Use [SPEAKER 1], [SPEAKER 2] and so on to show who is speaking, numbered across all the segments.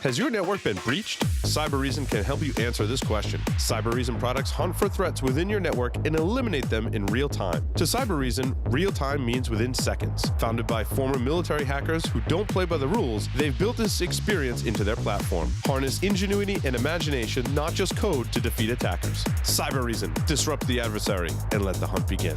[SPEAKER 1] Has your network been breached? Cybereason can help you answer this question. Cybereason products hunt for threats within your network and eliminate them in real time. To Cybereason, real time means within seconds. Founded by former military hackers who don't play by the rules, they've built this experience into their platform. Harness ingenuity and imagination, not just code, to defeat attackers. Cybereason, disrupt the adversary and let the hunt begin.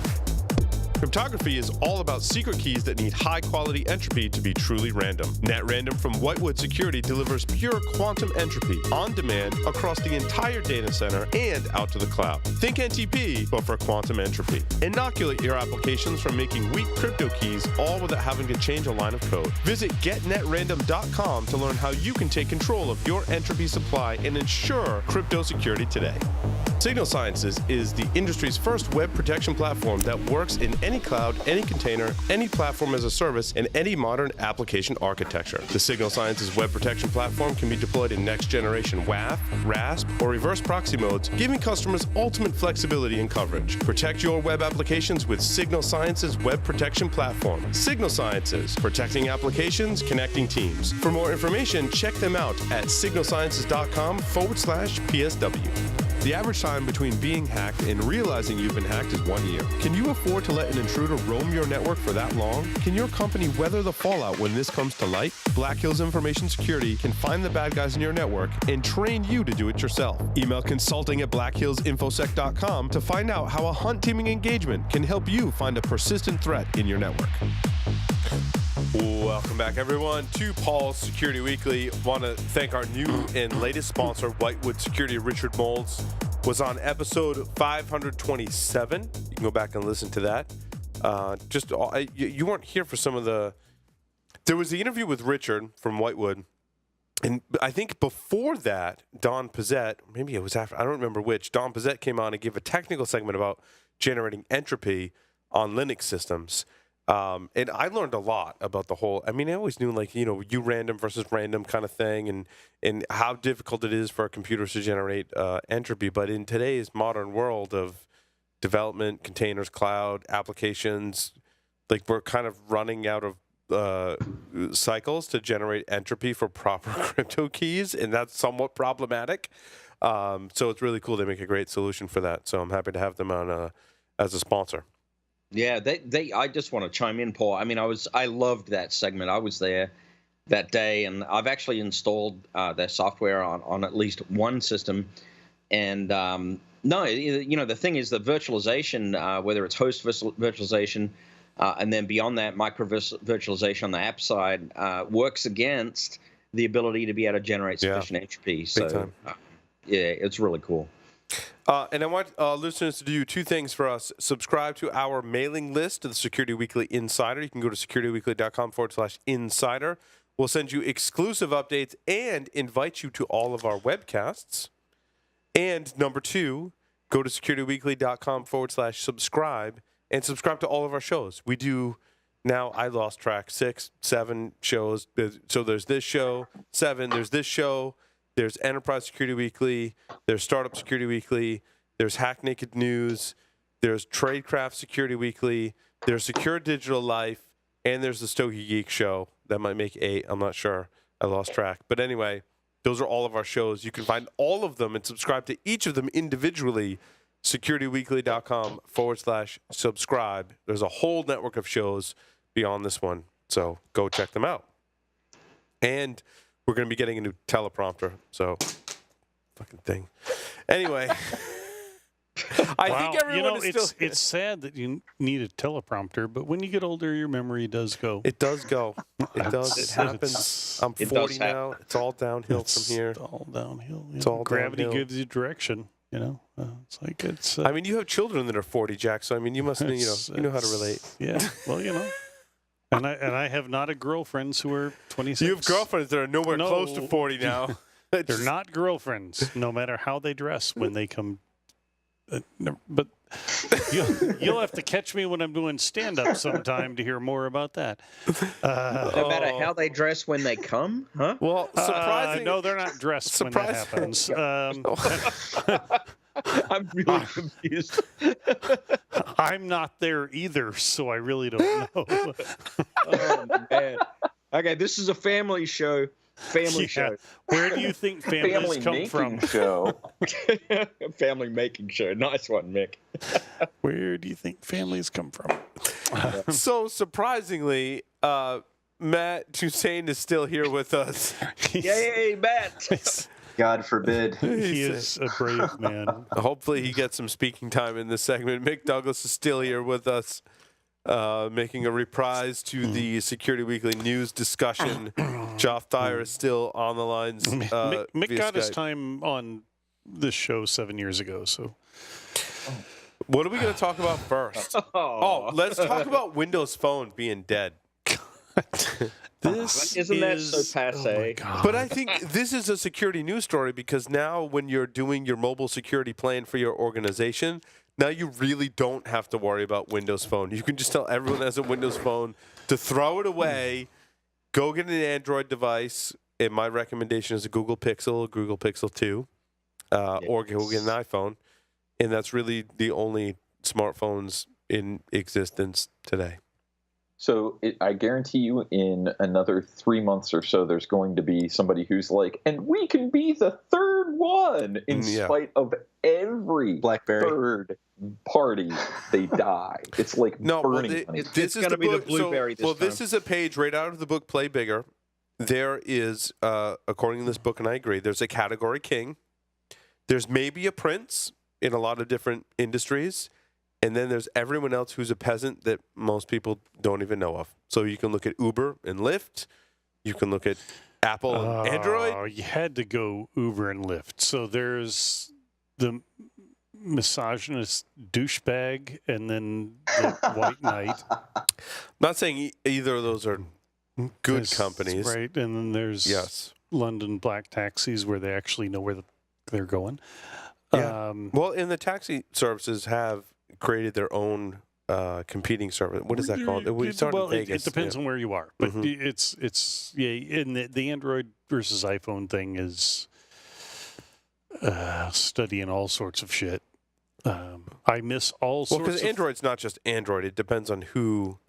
[SPEAKER 1] Cryptography is all about secret keys that need high-quality entropy to be truly random. NetRandom from Whitewood Security delivers pure quantum entropy on demand across the entire data center and out to the cloud. Think NTP, but for quantum entropy. Inoculate your applications from making weak crypto keys, all without having to change a line of code. Visit getnetrandom.com to learn how you can take control of your entropy supply and ensure crypto security today. Signal Sciences is the industry's first web protection platform that works in any cloud, any container, any platform as a service, and any modern application architecture. The Signal Sciences web protection platform can be deployed in next-generation WAF, RASP, or reverse proxy modes, giving customers ultimate flexibility and coverage. Protect your web applications with Signal Sciences web protection platform. Signal Sciences, protecting applications, connecting teams. For more information, check them out at signalsciences.com/PSW. The average time between being hacked and realizing you've been hacked is 1 year. Can you afford to let an intruder roam your network for that long? Can your company weather the fallout when this comes to light? Black Hills Information Security can find the bad guys in your network and train you to do it yourself. Email consulting@blackhillsinfosec.com to find out how a hunt teaming engagement can help you find a persistent threat in your network. Welcome back, everyone, to Paul's Security Weekly. Want to thank our new and latest sponsor, Whitewood Security. Richard Molds was on episode 527. You can go back and listen to that. You weren't here for some of the... There was the interview with Richard from Whitewood, and I think before that, Don Pizzette, maybe it was after, I don't remember which, Don Pizzette came on and gave a technical segment about generating entropy on Linux systems. And I learned a lot about the whole, I always knew you random versus random kind of thing and how difficult it is for computers to generate entropy. But in today's modern world of development, containers, cloud, applications, we're kind of running out of cycles to generate entropy for proper crypto keys, and that's somewhat problematic. So it's really cool. They make a great solution for that. So I'm happy to have them on as a sponsor.
[SPEAKER 2] Yeah, I just want to chime in, Paul. I loved that segment. I was there that day, and I've actually installed their software on at least one system. And the thing is that virtualization, whether it's host virtualization, and then beyond that, micro virtualization on the app side, works against the ability to be able to generate sufficient entropy. So, it's really cool.
[SPEAKER 1] And I want listeners to do two things for us. Subscribe to our mailing list to the Security Weekly Insider. You can go to securityweekly.com/insider. We'll send you exclusive updates and invite you to all of our webcasts. And number two, go to securityweekly.com/subscribe and subscribe to all of our shows. We do now, I lost track, 6, 7 shows. So there's this show, 7, there's this show. There's Enterprise Security Weekly, there's Startup Security Weekly, there's Hack Naked News, there's Tradecraft Security Weekly, there's Secure Digital Life, and there's the Stogie Geek Show. That might make 8, I'm not sure. I lost track. But anyway, those are all of our shows. You can find all of them and subscribe to each of them individually, securityweekly.com/subscribe. There's a whole network of shows beyond this one, so go check them out. And we're going to be getting a new teleprompter, so fucking thing. Anyway, I think everyone is still...
[SPEAKER 3] It's sad that you need a teleprompter, but when you get older, your memory does go.
[SPEAKER 1] It does go. It does. It happens. I'm 40 now. It's all downhill from here.
[SPEAKER 3] It's all downhill.
[SPEAKER 1] It's all
[SPEAKER 3] Gravity
[SPEAKER 1] downhill.
[SPEAKER 3] gives you direction. It's like it's.
[SPEAKER 1] You have children that are 40, Jack. So you must, you know how to relate.
[SPEAKER 3] Yeah. Well, And I have not a girlfriends who are 26.
[SPEAKER 1] You have girlfriends that are nowhere close to 40 now.
[SPEAKER 3] They're not girlfriends, no matter how they dress when they come. But you'll have to catch me when I'm doing stand-up sometime to hear more about that.
[SPEAKER 2] No matter how they dress when they come, huh?
[SPEAKER 1] Well, surprising.
[SPEAKER 3] No, they're not dressed when that happens.
[SPEAKER 2] I'm really confused.
[SPEAKER 3] I'm not there either, so I really don't know.
[SPEAKER 2] Oh, man. Okay, this is a family show. Family show.
[SPEAKER 3] Where do you think families come from?
[SPEAKER 4] Show.
[SPEAKER 2] Family making show. Nice one, Mick.
[SPEAKER 3] Where do you think families come from?
[SPEAKER 1] So surprisingly, Matt Toussaint is still here with us.
[SPEAKER 2] Yay, Matt!
[SPEAKER 4] God forbid.
[SPEAKER 3] He is a brave man.
[SPEAKER 1] Hopefully he gets some speaking time in this segment. Mick Douglas is still here with us, making a reprise to the Security Weekly news discussion. Joff Dyer is still on the lines.
[SPEAKER 3] Mick got his
[SPEAKER 1] Skype.
[SPEAKER 3] time on this show 7 years ago, so...
[SPEAKER 1] What are we going to talk about first? Oh, let's talk about Windows Phone being dead.
[SPEAKER 2] Isn't that so passe?
[SPEAKER 1] But I think this is a security news story because now when you're doing your mobile security plan for your organization, now you really don't have to worry about Windows Phone. You can just tell everyone that has a Windows Phone to throw it away, go get an Android device, and my recommendation is a Google Pixel, Google Pixel 2, or go get an iPhone. And that's really the only smartphones in existence today.
[SPEAKER 4] So I guarantee you in another 3 months or so, there's going to be somebody who's like, and we can be the third one in spite of every third party they die. It's like burning.
[SPEAKER 2] It's going to be the Blueberry this time.
[SPEAKER 1] This is a page right out of the book Play Bigger. There is, according to this book, and I agree, there's a category king. There's maybe a prince in a lot of different industries. And then there's everyone else who's a peasant that most people don't even know of. So you can look at Uber and Lyft. You can look at Apple and Android.
[SPEAKER 3] Oh, you had to go Uber and Lyft. So there's the misogynist douchebag and then the white knight.
[SPEAKER 1] I'm not saying either of those are good companies.
[SPEAKER 3] Right. And then there's London black taxis where they actually know where they're going.
[SPEAKER 1] Yeah. Well, and the taxi services have created their own competing service. What is that called? We started in Vegas.
[SPEAKER 3] It depends on where you are, but it's and the Android versus iPhone thing is studying all sorts of shit. I miss all sorts.
[SPEAKER 1] Well, because Android's not just Android; it depends on who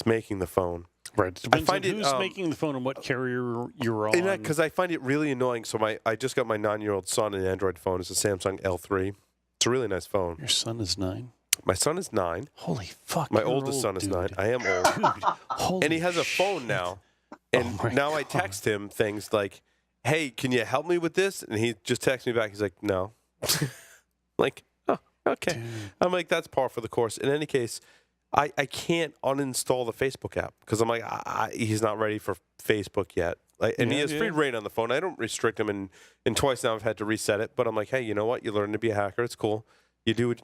[SPEAKER 1] is making the phone.
[SPEAKER 3] Right. It depends on who's making the phone and what carrier you're on.
[SPEAKER 1] Because I find it really annoying. So I just got my 9-year-old son an Android phone. It's a Samsung L3. It's a really nice phone.
[SPEAKER 3] Your son is 9?
[SPEAKER 1] My son is 9.
[SPEAKER 3] Holy fuck.
[SPEAKER 1] My oldest son is 9. I am old.
[SPEAKER 3] Dude, holy
[SPEAKER 1] and he has a phone now. And now I text him things like, hey, can you help me with this? And he just texts me back. He's like, no. Like, oh, okay. Dude. I'm like, that's par for the course. In any case, I can't uninstall the Facebook app because I'm like, he's not ready for Facebook yet. And he has free reign on the phone. I don't restrict him, and twice now I've had to reset it. But I'm like, hey, you know what? You learn to be a hacker. It's cool. You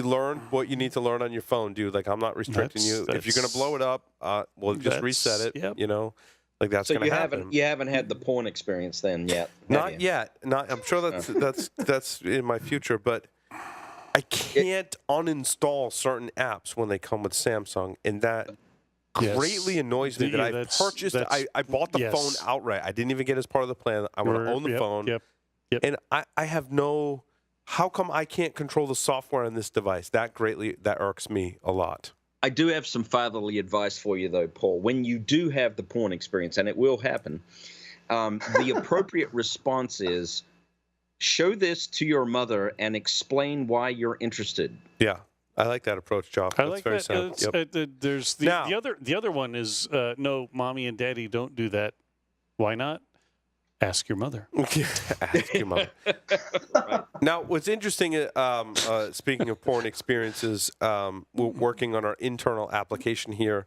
[SPEAKER 1] learn what you need to learn on your phone, dude. Like, I'm not restricting you. If you're gonna blow it up, we'll just reset it. Yep. You know, like that's gonna happen.
[SPEAKER 2] You haven't had the porn experience then yet.
[SPEAKER 1] Not yet. I'm sure that's in my future, but I can't uninstall certain apps when they come with Samsung, and that greatly annoys me that I purchased. I bought the phone outright. I didn't even get it as part of the plan. I want to own the phone. Yep. And I have no. How come I can't control the software on this device? That irks me a lot.
[SPEAKER 2] I do have some fatherly advice for you, though, Paul. When you do have the porn experience, and it will happen, the appropriate response is show this to your mother and explain why you're interested.
[SPEAKER 1] Yeah, I like that approach, Joff.
[SPEAKER 3] I like that. There's the other one is no, mommy and daddy don't do that. Why not? Ask your mother.
[SPEAKER 1] Ask your mother. Right. Now, what's interesting, speaking of porn experiences, we're working on our internal application here.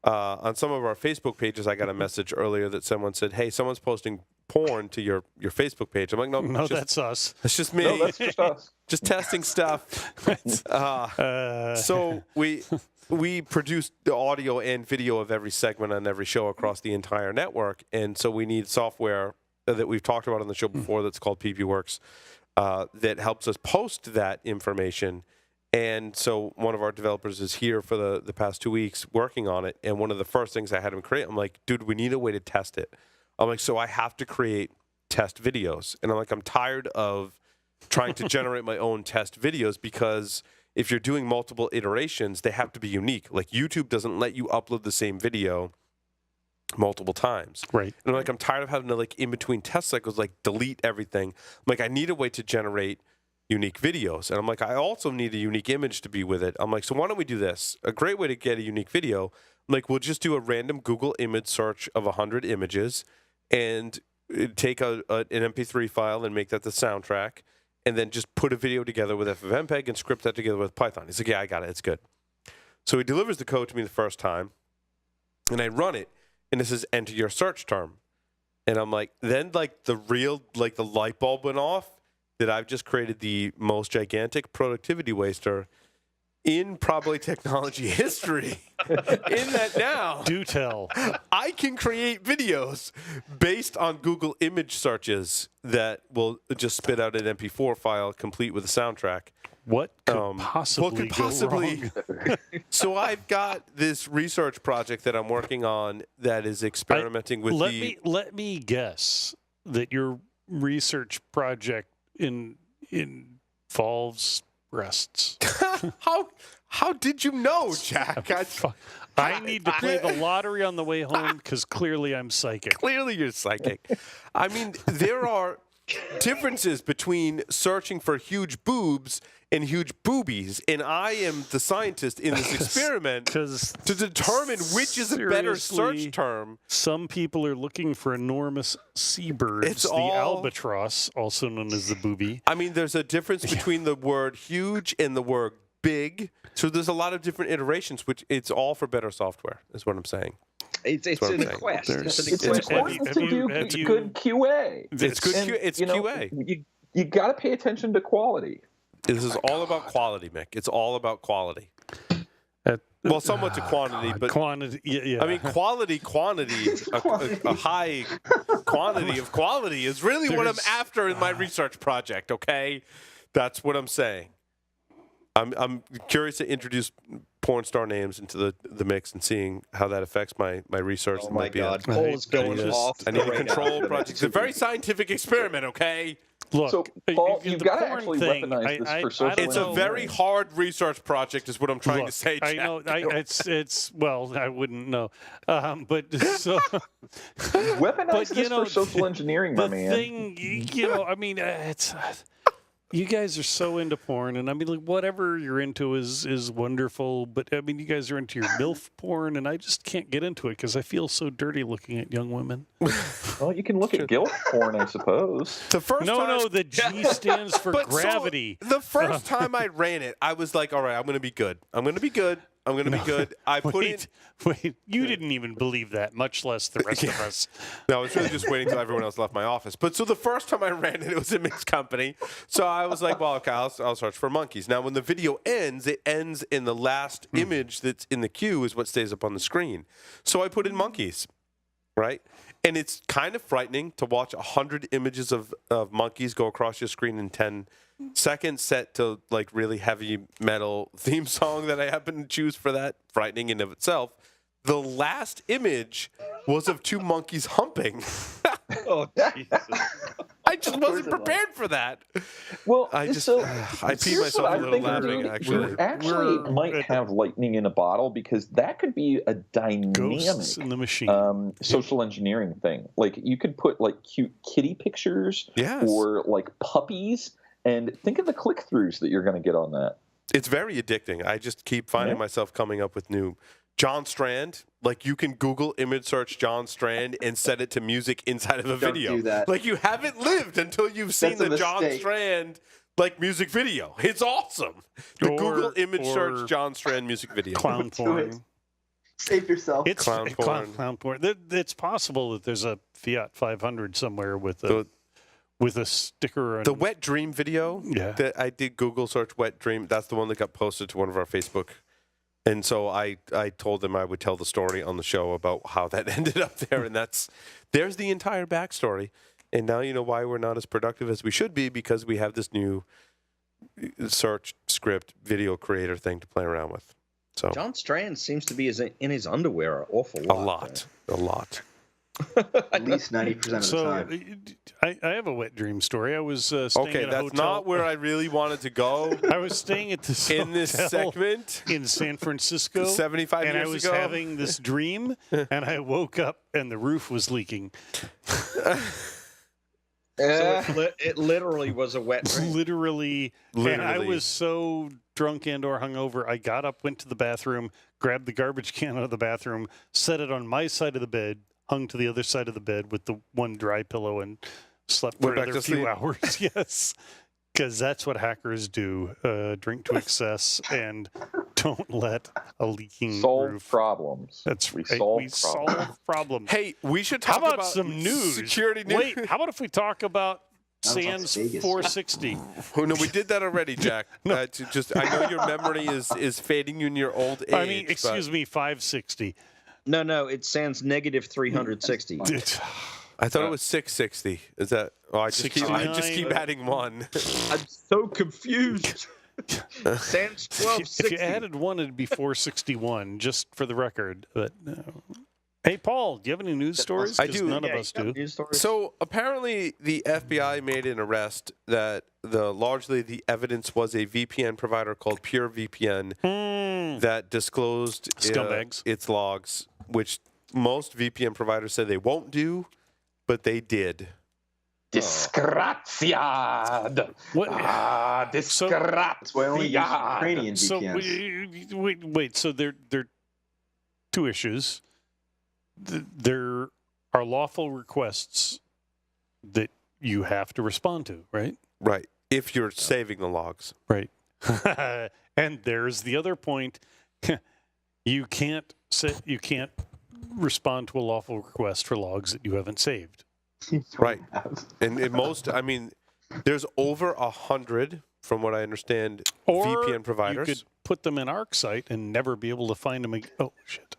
[SPEAKER 1] On some of our Facebook pages, I got a message earlier that someone said, hey, someone's posting porn to your Facebook page. I'm like, no,
[SPEAKER 3] that's us.
[SPEAKER 1] That's just me.
[SPEAKER 4] No, that's just us.
[SPEAKER 1] Just testing stuff. So we produce the audio and video of every segment on every show across the entire network, and so we need software that we've talked about on the show before that's called PPWorks that helps us post that information. And so one of our developers is here for the past 2 weeks working on it, and one of the first things I had him create, I'm like, dude, we need a way to test it. I'm like, so I have to create test videos. And I'm like, I'm tired of trying to generate my own test videos because if you're doing multiple iterations, they have to be unique. Like YouTube doesn't let you upload the same video multiple times.
[SPEAKER 3] Right.
[SPEAKER 1] And I'm like, I'm tired of having to, like, in between test cycles, like, delete everything. I'm like, I need a way to generate unique videos. And I'm like, I also need a unique image to be with it. I'm like, so why don't we do this? A great way to get a unique video, I'm like, we'll just do a random Google image search of 100 images and take an MP3 file and make that the soundtrack, and then just put a video together with FFmpeg and script that together with Python. He's like, yeah, I got it. It's good. So he delivers the code to me the first time, and I run it, and it says, enter your search term. And I'm like, then, like, the light bulb went off that I've just created the most gigantic productivity waster in probably technology history. In that now,
[SPEAKER 3] Do tell.
[SPEAKER 1] I can create videos based on Google image searches that will just spit out an MP4 file complete with a soundtrack.
[SPEAKER 3] What could possibly go wrong?
[SPEAKER 1] So I've got this research project that I'm working on that is experimenting with
[SPEAKER 3] Let me guess that your research project involves breasts.
[SPEAKER 1] How did you know, Jack?
[SPEAKER 3] I need to play the lottery on the way home because clearly I'm psychic.
[SPEAKER 1] Clearly you're psychic. I mean, there are differences between searching for huge boobs and huge boobies, and I am the scientist in this experiment to determine which is a better search term.
[SPEAKER 3] Some people are looking for enormous seabirds, albatross, also known as the booby.
[SPEAKER 1] I mean, there's a difference between the word huge and the word big, so there's a lot of different iterations, which it's all for better software, is what I'm saying.
[SPEAKER 2] It's an quest.
[SPEAKER 4] It's important to do good QA.
[SPEAKER 1] It's QA.
[SPEAKER 4] You got to pay attention to quality.
[SPEAKER 1] This is all about quality, Mick. It's all about quality. Well, somewhat to quantity, but
[SPEAKER 3] quantity. Yeah.
[SPEAKER 1] I mean, quantity. A high quantity of quality is really what I'm after in my research project. Okay, that's what I'm saying. I'm curious to introduce porn star names into the mix and seeing how that affects my research.
[SPEAKER 2] Oh my God, Paul's going off.
[SPEAKER 1] I need a control project. It's a very scientific experiment. Okay.
[SPEAKER 3] Look,
[SPEAKER 4] so, Paul, you've got to actually weaponize this for social
[SPEAKER 1] It's a very hard research project, is what I'm trying to say, Jack.
[SPEAKER 3] I know. It's well, I wouldn't know. But so
[SPEAKER 4] weaponize this for social engineering, my man.
[SPEAKER 3] The thing, I mean, it's... You guys are so into porn, and I mean, like, whatever you're into is wonderful. But I mean, you guys are into your MILF porn, and I just can't get into it because I feel so dirty looking at young women.
[SPEAKER 4] Well, you can look at GILF porn, I suppose.
[SPEAKER 3] The G stands for gravity.
[SPEAKER 1] So the first time I ran it, I was like, all right, I'm going to be good. I'm going to be good. I put in.
[SPEAKER 3] Wait, you didn't even believe that, much less the rest of us.
[SPEAKER 1] No, I was really just waiting until everyone else left my office. But so the first time I ran it was a mixed company. So I was like, well, okay, I'll search for monkeys. Now, when the video ends, it ends in the last image that's in the queue is what stays up on the screen. So I put in monkeys, right? And it's kind of frightening to watch 100 images of monkeys go across your screen in 10 seconds, set to like really heavy metal theme song that I happen to choose for that. Frightening in of itself. The last image was of two monkeys humping.
[SPEAKER 2] Oh, Jesus.
[SPEAKER 1] I just wasn't prepared for that.
[SPEAKER 4] Well,
[SPEAKER 1] I peed myself a little laughing, actually.
[SPEAKER 4] You actually might have lightning in a bottle because that could be a dynamic
[SPEAKER 3] Ghosts in the machine.
[SPEAKER 4] social engineering thing. Like you could put like cute kitty pictures or like puppies, and think of the click-throughs that you're going to get on that.
[SPEAKER 1] It's very addicting. I just keep finding myself coming up with new... John Strand, like you can Google image search John Strand and set it to music inside of a video.
[SPEAKER 5] Don't do that.
[SPEAKER 1] Like you haven't lived until you've seen the John Strand like music video. It's awesome. Google image search John Strand music video.
[SPEAKER 3] Clown porn.
[SPEAKER 5] Save yourself.
[SPEAKER 3] It's clown porn. It's possible that there's a Fiat 500 somewhere with a sticker.
[SPEAKER 1] The Wet Dream video that I did Google search Wet Dream. That's the one that got posted to one of our Facebook. And so I told them I would tell the story on the show about how that ended up there. And there's the entire backstory. And now you know why we're not as productive as we should be, because we have this new search script video creator thing to play around with. So
[SPEAKER 2] John Strand seems to be in his underwear an awful lot.
[SPEAKER 1] A lot.
[SPEAKER 5] At least 90% of the time.
[SPEAKER 3] I have a wet dream story. I was staying at a hotel.
[SPEAKER 1] That's not where I really wanted to go.
[SPEAKER 3] I was staying at this
[SPEAKER 1] in this segment
[SPEAKER 3] in San Francisco
[SPEAKER 1] 75 years ago.
[SPEAKER 3] And I was having this dream, and I woke up, and the roof was leaking.
[SPEAKER 2] So it literally was a wet dream.
[SPEAKER 3] Literally. And I was so drunk and or hungover, I got up, went to the bathroom, grabbed the garbage can out of the bathroom, set it on my side of the bed, hung to the other side of the bed with the one dry pillow, and slept for another few hours. Yes. Because that's what hackers do. Drink to excess and don't let a leaking roof.
[SPEAKER 4] Problems.
[SPEAKER 3] That's
[SPEAKER 4] we
[SPEAKER 3] right.
[SPEAKER 4] solve
[SPEAKER 3] problems.
[SPEAKER 1] Hey, we should talk about
[SPEAKER 3] some news.
[SPEAKER 1] Security news.
[SPEAKER 3] Wait, how about if we talk about Sans 460?
[SPEAKER 1] Oh, no, we did that already, Jack. No. I know your memory is fading you in your old age.
[SPEAKER 3] I mean, excuse me, 560.
[SPEAKER 2] No, it Sans negative 360.
[SPEAKER 1] I thought it was 660. Is that? Oh, I just keep adding one.
[SPEAKER 2] I'm so confused. Sans 1260.
[SPEAKER 3] If you added one, it'd be 461, just for the record. But no. Hey, Paul, do you have any news stories?
[SPEAKER 1] I do.
[SPEAKER 3] None of us do.
[SPEAKER 1] So apparently, the FBI made an arrest that largely the evidence was a VPN provider called Pure VPN that disclosed its logs, which most VPN providers said they won't do. But they did.
[SPEAKER 5] Disgraziad.
[SPEAKER 3] What?
[SPEAKER 5] Disgraziad. That's why I only use Ukrainian VPNs.
[SPEAKER 3] So wait. So there are two issues. There are lawful requests that you have to respond to, right?
[SPEAKER 1] Right. If you're saving the logs.
[SPEAKER 3] Right. And there's the other point. You can't respond to a lawful request for logs that you haven't saved.
[SPEAKER 1] Right. And in most, I mean, there's over 100, from what I understand, VPN providers.
[SPEAKER 3] You could put them in ArcSight and never be able to find them again. Oh, shit.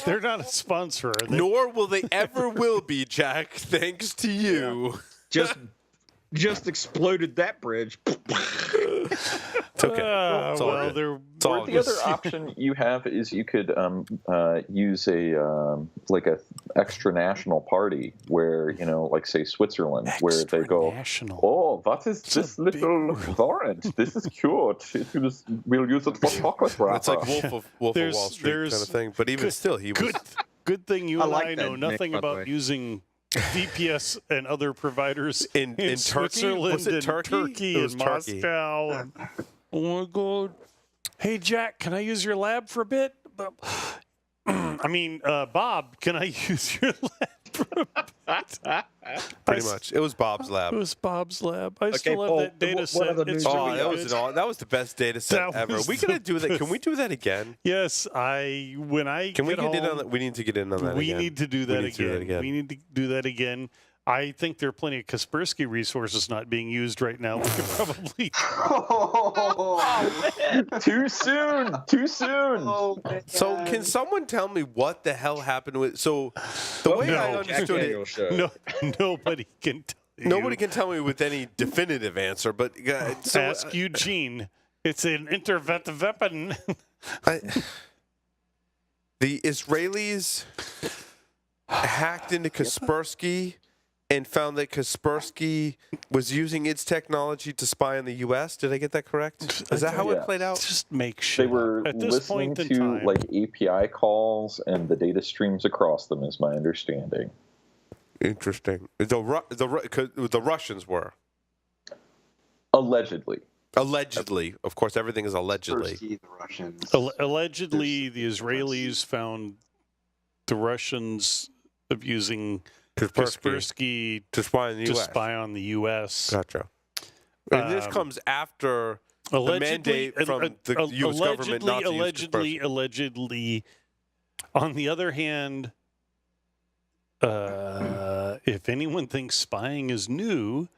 [SPEAKER 3] They're not a sponsor. Are they?
[SPEAKER 1] Nor will they ever will be, Jack, thanks to you.
[SPEAKER 2] Just exploded that bridge.
[SPEAKER 1] It's okay.
[SPEAKER 4] The other option you have is you could use a extra national party where, like say Switzerland, where they go, oh, what is this little warrant? This is cute. We'll use it for chocolate wrapper.
[SPEAKER 1] It's like Wolf of Wall Street kind of thing. But even still, he was...
[SPEAKER 3] Good thing you and I know nothing about using VPS and other providers in Switzerland,
[SPEAKER 1] was it Turkey?
[SPEAKER 3] And Moscow. And, oh my God! Hey Jack, can I use your lab for a bit? I mean, Bob, can I use your lab for a bit?
[SPEAKER 1] Pretty much, it was Bob's lab.
[SPEAKER 3] It was Bob's lab. I still have that data set.
[SPEAKER 1] That was the best data set ever. We gonna do that? Can we do that again?
[SPEAKER 3] Yes, when I
[SPEAKER 1] can we get in on that? We need to get in on that.
[SPEAKER 3] We need to do that again. We need to do that again. I think there are plenty of Kaspersky resources not being used right now. We could probably.
[SPEAKER 4] Too soon.
[SPEAKER 5] Oh,
[SPEAKER 1] so, can someone tell me what the hell happened with? So, the way I understood it,
[SPEAKER 3] nobody can tell you.
[SPEAKER 1] Nobody can tell me with any definitive answer. But
[SPEAKER 3] ask Eugene. It's an interventive weapon.
[SPEAKER 1] The Israelis hacked into Kaspersky and found that Kaspersky was using its technology to spy on the U.S. Did I get that correct? Is that how it played out?
[SPEAKER 3] Just make sure.
[SPEAKER 4] They were listening to API calls and the data streams across them, is my understanding.
[SPEAKER 1] Interesting. The Russians were.
[SPEAKER 4] Allegedly.
[SPEAKER 1] Of course, everything is allegedly.
[SPEAKER 5] The Russians.
[SPEAKER 3] Allegedly, the Israelis found the Russians of using Kaspersky
[SPEAKER 1] to spy on the
[SPEAKER 3] U.S.
[SPEAKER 1] Gotcha. And this comes after the mandate from the U.S. government not to use Kaspersky.
[SPEAKER 3] Allegedly. On the other hand, if anyone thinks spying is new,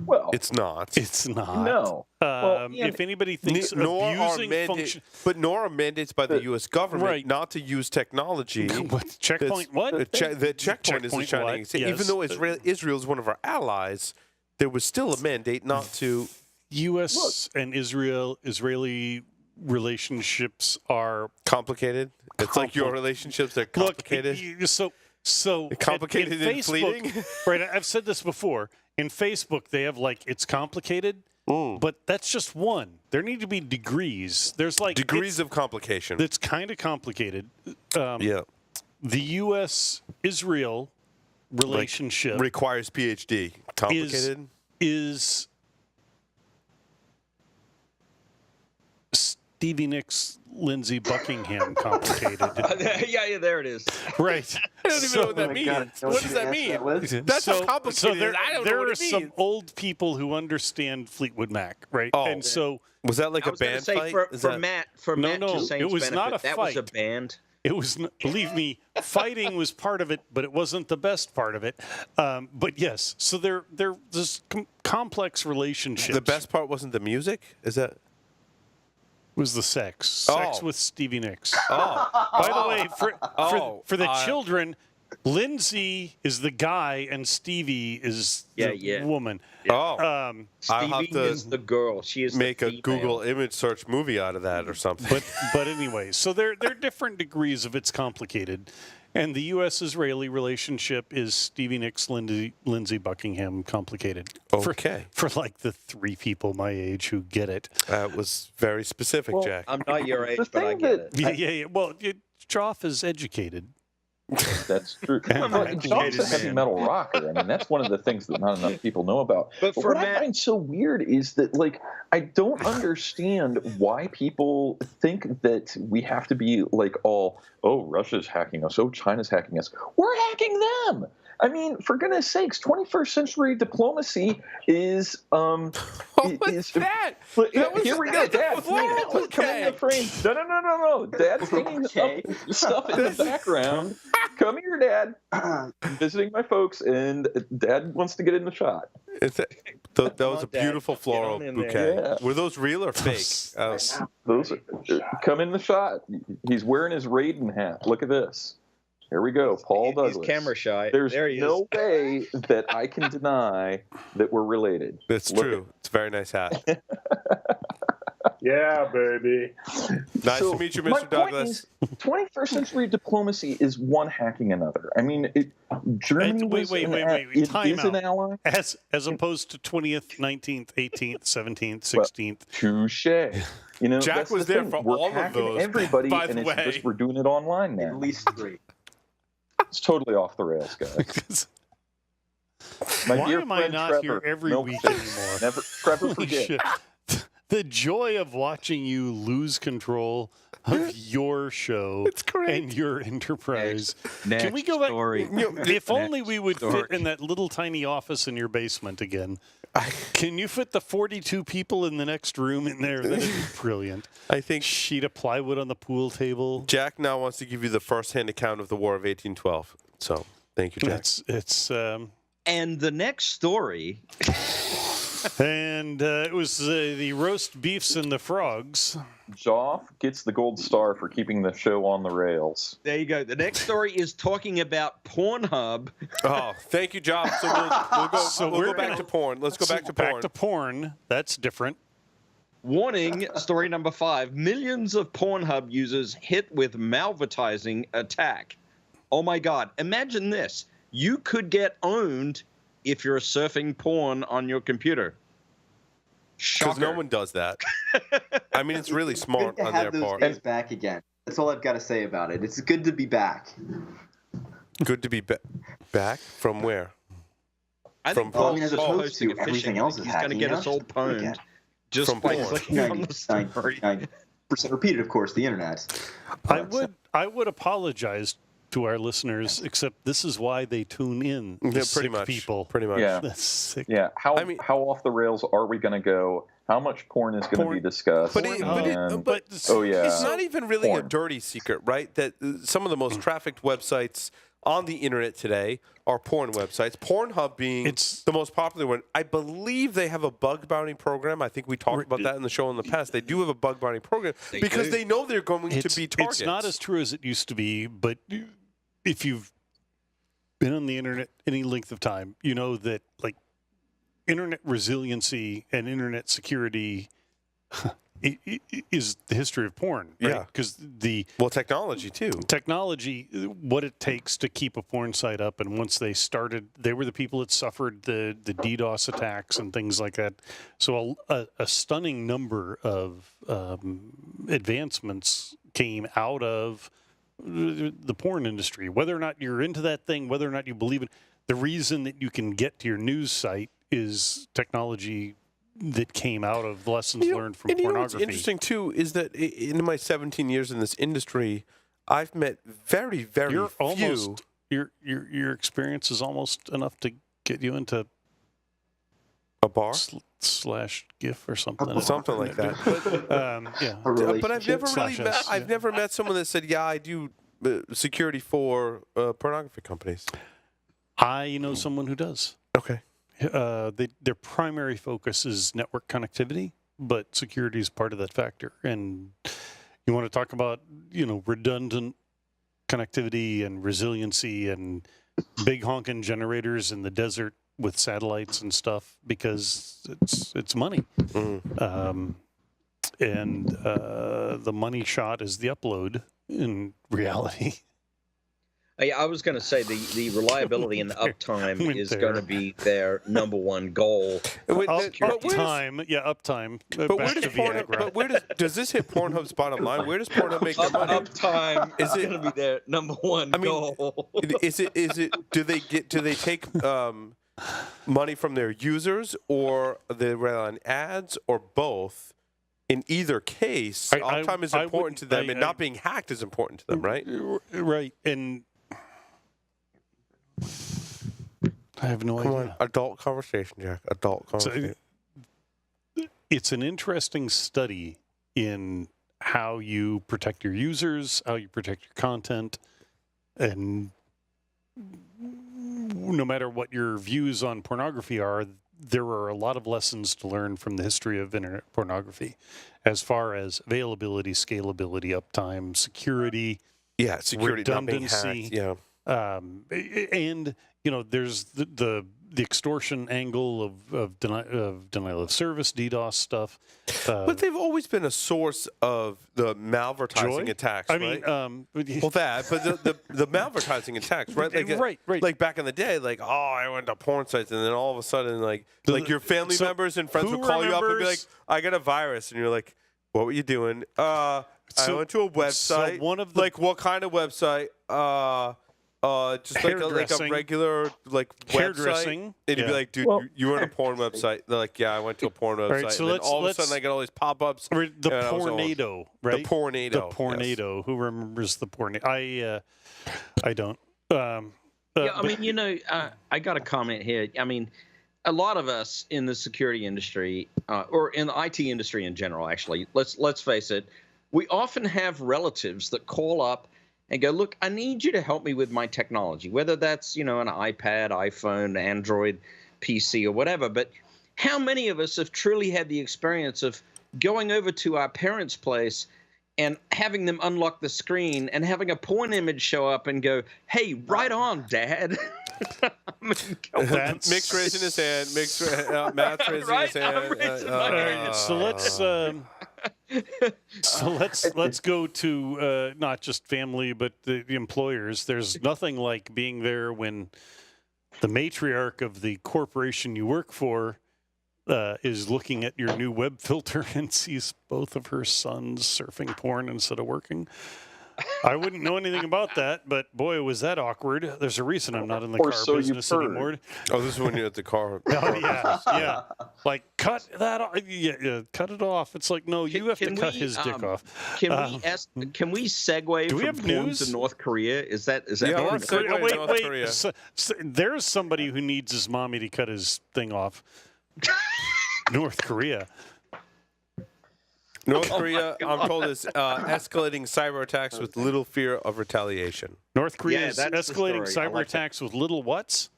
[SPEAKER 4] well,
[SPEAKER 1] it's not.
[SPEAKER 3] It's not.
[SPEAKER 4] No.
[SPEAKER 3] If anybody thinks abusing function,
[SPEAKER 1] but nor are mandates by the U.S. government not to use technology.
[SPEAKER 3] Checkpoint what?
[SPEAKER 1] The checkpoint is a shining.
[SPEAKER 3] Yes.
[SPEAKER 1] Even though Israel is one of our allies, there was still a mandate not to
[SPEAKER 3] U.S. and Israeli relationships are
[SPEAKER 1] complicated. It's like your relationships; they're complicated.
[SPEAKER 3] Look, so
[SPEAKER 1] complicated
[SPEAKER 3] in
[SPEAKER 1] and fleeting.
[SPEAKER 3] Right? I've said this before. In Facebook, they have it's complicated, but that's just one. There need to be degrees. There's
[SPEAKER 1] degrees of complication.
[SPEAKER 3] That's kind of complicated.
[SPEAKER 1] Yeah.
[SPEAKER 3] The U.S.-Israel relationship
[SPEAKER 1] requires PhD. Complicated
[SPEAKER 3] is Stevie Nicks, Lindsey Buckingham complicated.
[SPEAKER 2] yeah, there it is.
[SPEAKER 3] Right.
[SPEAKER 1] I don't even know what that means. What does that mean? That's so complicated.
[SPEAKER 3] So
[SPEAKER 1] I don't know
[SPEAKER 3] there
[SPEAKER 1] what
[SPEAKER 3] are
[SPEAKER 1] it means.
[SPEAKER 3] some old people who understand Fleetwood Mac, right?
[SPEAKER 1] Oh,
[SPEAKER 3] and so
[SPEAKER 1] was that like a band fight?
[SPEAKER 2] For Matt,
[SPEAKER 3] it was not a fight.
[SPEAKER 2] That was a band.
[SPEAKER 3] It was, believe me, fighting was part of it, but it wasn't the best part of it. But yes, so they're this complex relationships.
[SPEAKER 1] The best part wasn't the music? Is that?
[SPEAKER 3] Was the sex. Sex with Stevie Nicks.
[SPEAKER 1] Oh.
[SPEAKER 3] By the way, for the children, Lindsay is the guy and Stevie is the woman.
[SPEAKER 1] Oh.
[SPEAKER 2] Stevie is the girl. She is
[SPEAKER 1] make
[SPEAKER 2] the
[SPEAKER 1] a Google image search movie out of that or something.
[SPEAKER 3] But anyway, so there are different degrees of it's complicated. And the U.S.-Israeli relationship is Stevie Nicks, Lindsey Buckingham complicated.
[SPEAKER 1] Okay.
[SPEAKER 3] For the 3 people my age who get it.
[SPEAKER 1] That was very specific, Jack.
[SPEAKER 2] I'm not your age, but I get it.
[SPEAKER 3] Yeah. Well, Joff is educated.
[SPEAKER 4] That's true. Joff's a heavy metal rocker. I mean, that's one of the things that not enough people know about. But what I find so weird is that, I don't understand why people think that we have to be Russia's hacking us, China's hacking us. We're hacking them. I mean, for goodness sakes, 21st century diplomacy is
[SPEAKER 1] What's that?
[SPEAKER 4] Here we go, Dad. Come in the frame. No. Dad's hanging stuff in the background. Come here, Dad. I'm visiting my folks, and Dad wants to get in the shot.
[SPEAKER 1] That was a beautiful floral bouquet. Yeah. Were those real or fake?
[SPEAKER 4] Those come in the shot. He's wearing his Raiden hat. Look at this. Here we go, Paul Douglas.
[SPEAKER 2] He's camera shy.
[SPEAKER 4] There's no way that I can deny that we're related.
[SPEAKER 1] That's true. It's a very nice hat.
[SPEAKER 5] Yeah, baby.
[SPEAKER 1] Nice to meet you, Mr. Douglas.
[SPEAKER 4] 21st century diplomacy is one hacking another. I mean, Germany
[SPEAKER 3] wait.
[SPEAKER 4] is an ally.
[SPEAKER 3] As opposed to 20th, 19th, 18th, 17th, 16th.
[SPEAKER 4] Touche.
[SPEAKER 1] Jack was there for all of those.
[SPEAKER 4] Everybody,
[SPEAKER 1] by the way.
[SPEAKER 4] Just we're doing it online now.
[SPEAKER 5] At least 3.
[SPEAKER 4] It's totally off the rails, guys.
[SPEAKER 3] Why am I not here every week anymore?
[SPEAKER 4] Trevor, forget.
[SPEAKER 3] The joy of watching you lose control of your show and your enterprise.
[SPEAKER 2] Next
[SPEAKER 3] Can we go back?
[SPEAKER 2] Story.
[SPEAKER 3] If only we would fit in that little tiny office in your basement again. Can you fit the 42 people in the next room in there? That'd be brilliant.
[SPEAKER 1] I think
[SPEAKER 3] sheet of plywood on the pool table.
[SPEAKER 1] Jack now wants to give you the first-hand account of the War of 1812. So, thank you, Jack.
[SPEAKER 2] And the next story.
[SPEAKER 3] And it was the roast beefs and the frogs.
[SPEAKER 4] Joff gets the gold star for keeping the show on the rails.
[SPEAKER 2] There you go. The next story is talking about Pornhub.
[SPEAKER 1] Oh, thank you, Joff. So we'll go back to porn. Let's go back to porn.
[SPEAKER 3] Back to porn. That's different.
[SPEAKER 2] Warning, story number 5. Millions of Pornhub users hit with malvertising attack. Oh, my God. Imagine this. You could get owned if you're surfing porn on your computer.
[SPEAKER 1] Because no one does that. I mean, it's really smart on their part.
[SPEAKER 5] Days back again. That's all I've got to say about it. It's good to be back.
[SPEAKER 1] Good to be back? From where?
[SPEAKER 2] I think
[SPEAKER 5] as opposed to everything else is hacking.
[SPEAKER 2] He's going to get us all pwned just by clicking on the story.
[SPEAKER 5] 99% repeated, of course, the internet.
[SPEAKER 3] I would apologize to our listeners, except this is why they tune in.
[SPEAKER 1] Pretty much.
[SPEAKER 3] People.
[SPEAKER 1] Pretty much.
[SPEAKER 4] Yeah.
[SPEAKER 3] That's sick.
[SPEAKER 4] Yeah. How off the rails are we going to go? How much porn is going to be discussed?
[SPEAKER 1] It's not even really a dirty secret, right? That some of the most trafficked websites on the internet today are porn websites. Pornhub being the most popular one. I believe they have a bug bounty program. I think we talked about that in the show in the past. They do have a bug bounty program because they know they're going to be targets.
[SPEAKER 3] It's not as true as it used to be, but if you've been on the internet any length of time, you know that internet resiliency and internet security is the history of porn, right?
[SPEAKER 1] Yeah.
[SPEAKER 3] Because
[SPEAKER 1] technology too.
[SPEAKER 3] Technology, what it takes to keep a porn site up, and once they started, they were the people that suffered the DDoS attacks and things like that. So a stunning number of advancements came out of the porn industry. Whether or not you're into that thing, whether or not you believe it, the reason that you can get to your news site is technology that came out of lessons learned from pornography.
[SPEAKER 1] What's interesting too is that in my 17 years in this industry, I've met very, very few.
[SPEAKER 3] Your experience is almost enough to get you into
[SPEAKER 1] a bar
[SPEAKER 3] slash GIF or something.
[SPEAKER 1] Something like that. But I've never met someone that said, "Yeah, I do security for pornography companies."
[SPEAKER 3] I know someone who does.
[SPEAKER 1] Okay.
[SPEAKER 3] Their primary focus is network connectivity, but security is part of that factor. And you want to talk about, redundant connectivity and resiliency and big honking generators in the desert with satellites and stuff, because it's money.
[SPEAKER 1] Mm.
[SPEAKER 3] The money shot is the upload in reality.
[SPEAKER 2] I was going to say the reliability and the uptime is going to be their number one goal.
[SPEAKER 3] Uptime.
[SPEAKER 1] But does this hit Pornhub's bottom line? Where does Pornhub make their money?
[SPEAKER 2] Uptime is going to be their number one goal.
[SPEAKER 1] Is it? Do they take money from their users, or they rely on ads, or both? In either case, uptime is important to them, and not being hacked is important to them, right?
[SPEAKER 3] Right. And I have no idea.
[SPEAKER 1] Come on, adult conversation, Jack. Adult conversation.
[SPEAKER 3] So, it's an interesting study in how you protect your users, how you protect your content, and no matter what your views on pornography are, there are a lot of lessons to learn from the history of internet pornography as far as availability, scalability, uptime, security,
[SPEAKER 1] security,
[SPEAKER 3] redundancy. And there's the extortion angle of denial of service, DDoS stuff.
[SPEAKER 1] But they've always been a source of the malvertising attacks, right? But the malvertising attacks, right?
[SPEAKER 3] Right.
[SPEAKER 1] Like back in the day, I went to porn sites, and then all of a sudden, like your family members and friends would call you up and be like, "I got a virus," and you're like, "What were you doing?" I went to a website. So what kind of website? Just like a regular website, and you'd be like, "Dude, you were on a porn website." They're like, "Yeah, I went to a porn website."
[SPEAKER 3] Right, so
[SPEAKER 1] and then all of a sudden, I get all these pop-ups.
[SPEAKER 3] The Pornado, right?
[SPEAKER 1] The Pornado.
[SPEAKER 3] The Pornado. Yes. Who remembers the Pornado? I don't.
[SPEAKER 2] I got a comment here. I mean, a lot of us in the security industry, or in the IT industry in general, actually, let's face it, we often have relatives that call up and go, "Look, I need you to help me with my technology," whether that's, an iPad, iPhone, Android, PC, or whatever. But how many of us have truly had the experience of going over to our parents' place and having them unlock the screen and having a porn image show up and go, "Hey, right on, Dad."
[SPEAKER 1] Mick's raising his hand. Matt's raising his hand.
[SPEAKER 3] So let's go to not just family, but the employers. There's nothing like being there when the matriarch of the corporation you work for is looking at your new web filter and sees both of her sons surfing porn instead of working. I wouldn't know anything about that, but boy, was that awkward. There's a reason I'm not in the car business anymore.
[SPEAKER 1] Oh, this is when you're at the car.
[SPEAKER 3] Oh, yeah. Like, cut that off. Yeah, cut it off. It's like, no, you have to cut his dick off.
[SPEAKER 2] Can we segue from porn to North Korea? Is that
[SPEAKER 1] North Korea?
[SPEAKER 3] Wait. So, there's somebody who needs his mommy to cut his thing off. North Korea.
[SPEAKER 1] North Korea, I'm told, is escalating cyber attacks with little fear of retaliation.
[SPEAKER 3] North Korea is escalating cyber attacks with little whats?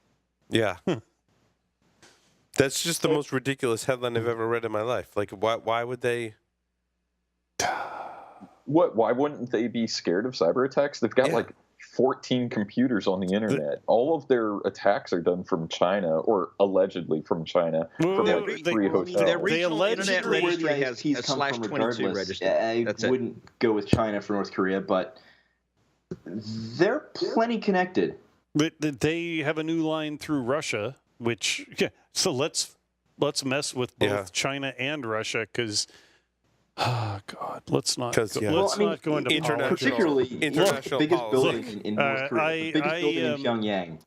[SPEAKER 1] Yeah. That's just the most ridiculous headline I've ever read in my life. Like, why would they?
[SPEAKER 4] Why wouldn't they be scared of cyber attacks? They've got 14 computers on the internet. All of their attacks are done from China, or allegedly from China, from like 3 hotels.
[SPEAKER 2] Their regional internet registry has a /22 register.
[SPEAKER 5] I wouldn't go with China for North Korea, but they're plenty connected.
[SPEAKER 3] But they have a new line through Russia, which so let's mess with both China and Russia, because oh God, let's not go into
[SPEAKER 5] international, particularly international the biggest building in North Korea, the biggest building in Pyongyang.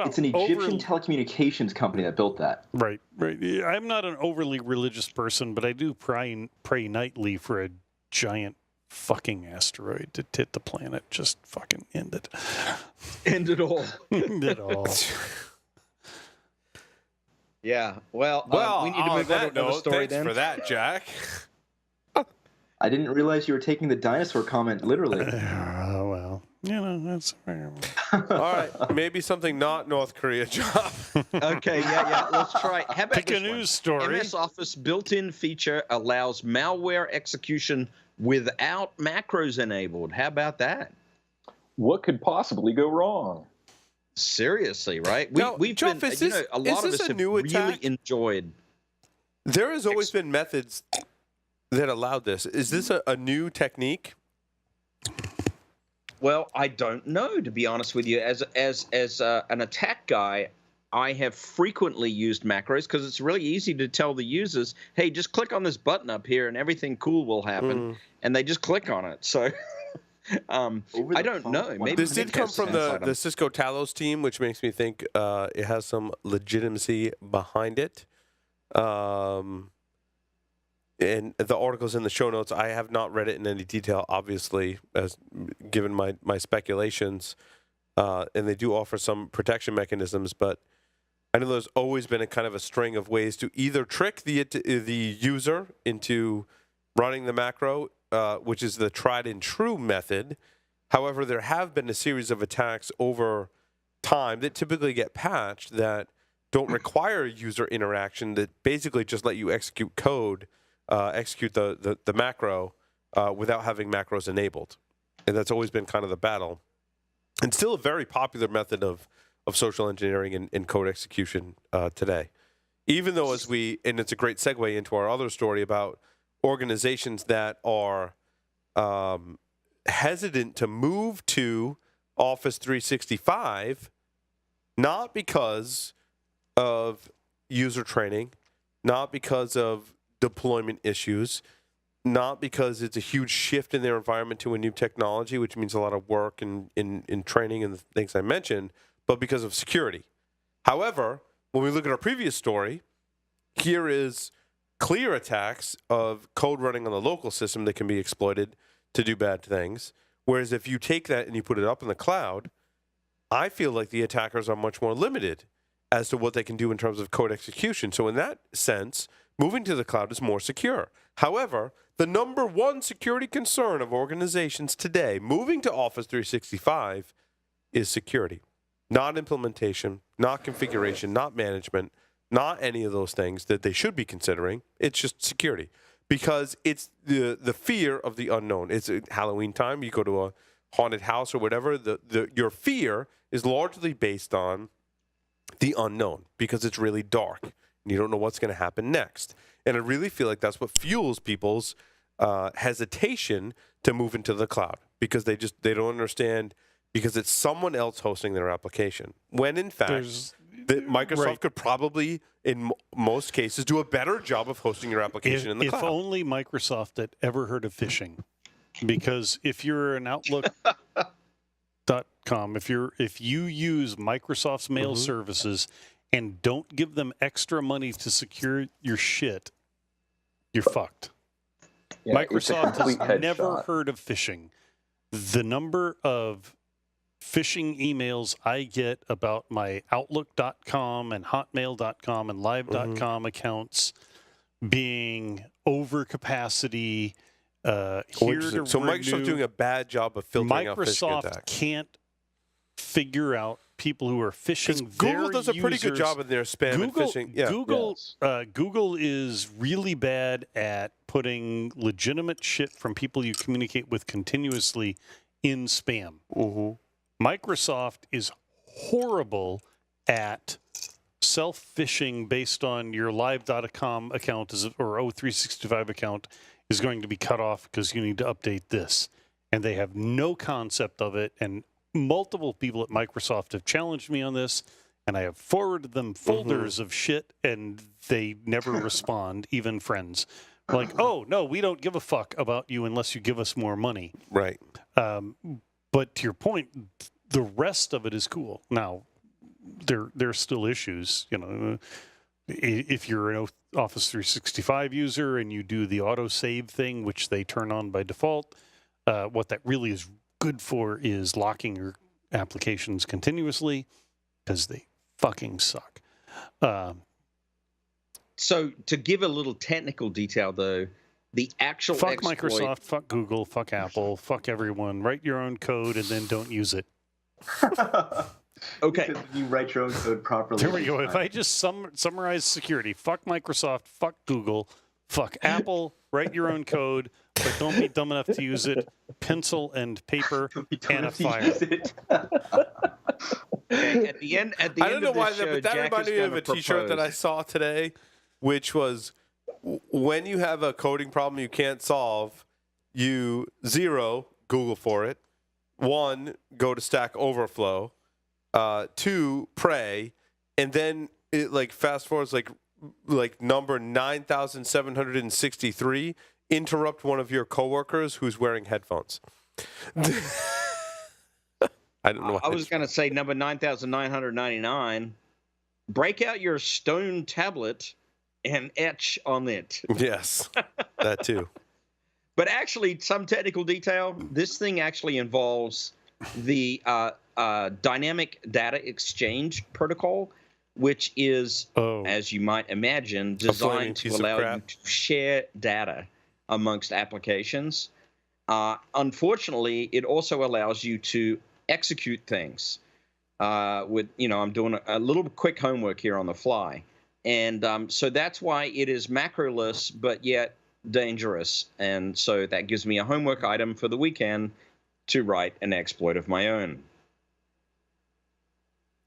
[SPEAKER 5] It's an Egyptian telecommunications company that built that.
[SPEAKER 3] Right. I'm not an overly religious person, but I do pray nightly for a giant fucking asteroid to hit the planet. Just fucking end it.
[SPEAKER 2] End it all.
[SPEAKER 3] End it all.
[SPEAKER 2] Yeah. Well, we need to move on to another story.
[SPEAKER 1] Thanks for that, Jack.
[SPEAKER 5] I didn't realize you were taking the dinosaur comment literally.
[SPEAKER 3] Well, that's
[SPEAKER 1] all right. Maybe something not North Korea, John.
[SPEAKER 2] Okay, yeah. Let's try. How about
[SPEAKER 3] pick a news story?
[SPEAKER 2] MS Office built-in feature allows malware execution without macros enabled. How about that?
[SPEAKER 4] What could possibly go wrong?
[SPEAKER 2] Seriously, right? We've
[SPEAKER 1] Jeff,
[SPEAKER 2] been, a lot of us have really enjoyed.
[SPEAKER 1] There has always been methods that allowed this. Is this a new technique?
[SPEAKER 2] Well, I don't know, to be honest with you. As an attack guy, I have frequently used macros because it's really easy to tell the users, hey, just click on this button up here and everything cool will happen. And they just click on it. So I don't know. Maybe
[SPEAKER 1] this did come from the Cisco Talos team, which makes me think it has some legitimacy behind it. And the article's in the show notes. I have not read it in any detail, obviously, as given my speculations. And they do offer some protection mechanisms, but I know there's always been a kind of a string of ways to either trick the user into running the macro, which is the tried and true method. However, there have been a series of attacks over time that typically get patched that don't require user interaction, that basically just let you execute code, execute the macro without having macros enabled. And that's always been kind of the battle. And still a very popular method of social engineering and code execution today. Even though and it's a great segue into our other story about organizations that are hesitant to move to Office 365, not because of user training, not because of deployment issues, not because it's a huge shift in their environment to a new technology, which means a lot of work and in training and the things I mentioned, but because of security. However, when we look at our previous story, here is clear attacks of code running on the local system that can be exploited to do bad things. Whereas if you take that and you put it up in the cloud, I feel like the attackers are much more limited as to what they can do in terms of code execution. So in that sense, moving to the cloud is more secure. However, the number one security concern of organizations today moving to Office 365 is security. Not implementation, not configuration, not management, not any of those things that they should be considering. It's just security. Because it's the fear of the unknown. It's Halloween time. You go to a haunted house or whatever. Your fear is largely based on the unknown because it's really dark and you don't know what's going to happen next. And I really feel like that's what fuels people's hesitation to move into the cloud because they don't understand because it's someone else hosting their application. When in fact, Microsoft could probably, in most cases, do a better job of hosting your application in the cloud.
[SPEAKER 3] If only Microsoft had ever heard of phishing. Because if you're an Outlook.com, if you use Microsoft's mail services and don't give them extra money to secure your shit, you're fucked. Yeah, Microsoft has never heard of phishing. The number of phishing emails I get about my Outlook.com and Hotmail.com and Live.com accounts being over capacity. So
[SPEAKER 1] Microsoft's doing a bad job of filtering out phishing attacks.
[SPEAKER 3] Microsoft can't figure out people who are phishing.
[SPEAKER 1] Google does a pretty good job in their spam and phishing. Yeah.
[SPEAKER 3] Google is really bad at putting legitimate shit from people you communicate with continuously in spam. Microsoft is horrible at self-phishing based on your live.com account or O365 account is going to be cut off because you need to update this. And they have no concept of it. And multiple people at Microsoft have challenged me on this, and I have forwarded them folders of shit, and they never respond, even friends. Like, oh, no, we don't give a fuck about you unless you give us more money.
[SPEAKER 1] Right.
[SPEAKER 3] But to your point, the rest of it is cool. Now, there's still issues. You know, if you're an Office 365 user and you do the auto-save thing, which they turn on by default, what that really is good for is locking your applications continuously because they fucking suck.
[SPEAKER 2] So to give a little technical detail, though, the actual
[SPEAKER 3] fuck
[SPEAKER 2] exploit...
[SPEAKER 3] Microsoft, fuck Google, fuck Apple, fuck everyone. Write your own code and then don't use it.
[SPEAKER 2] Okay.
[SPEAKER 5] Because you write your own code properly.
[SPEAKER 3] There we go. If I just summarize security, fuck Microsoft, fuck Google, fuck Apple, write your own code, but don't be dumb enough to use it. Pencil and paper and a fire.
[SPEAKER 2] Okay, at the end
[SPEAKER 1] I don't know why,
[SPEAKER 2] show,
[SPEAKER 1] but that
[SPEAKER 2] Jack
[SPEAKER 1] reminded me of a T-shirt that I saw today, which was when you have a coding problem you can't solve, you 0, Google for it, 1, go to Stack Overflow, 2, pray, and then it like fast forwards like number 9,763, interrupt one of your coworkers who's wearing headphones. I don't know.
[SPEAKER 2] I was going to say number 9,999. Break out your stone tablet and etch on it.
[SPEAKER 1] Yes, that too.
[SPEAKER 2] But actually, some technical detail. This thing actually involves the dynamic data exchange protocol, which is, as you might imagine, designed to allow you to share data amongst applications. Unfortunately, it also allows you to execute things with, I'm doing a little quick homework here on the fly. And so that's why it is macroless, but yet dangerous. And so that gives me a homework item for the weekend to write an exploit of my own.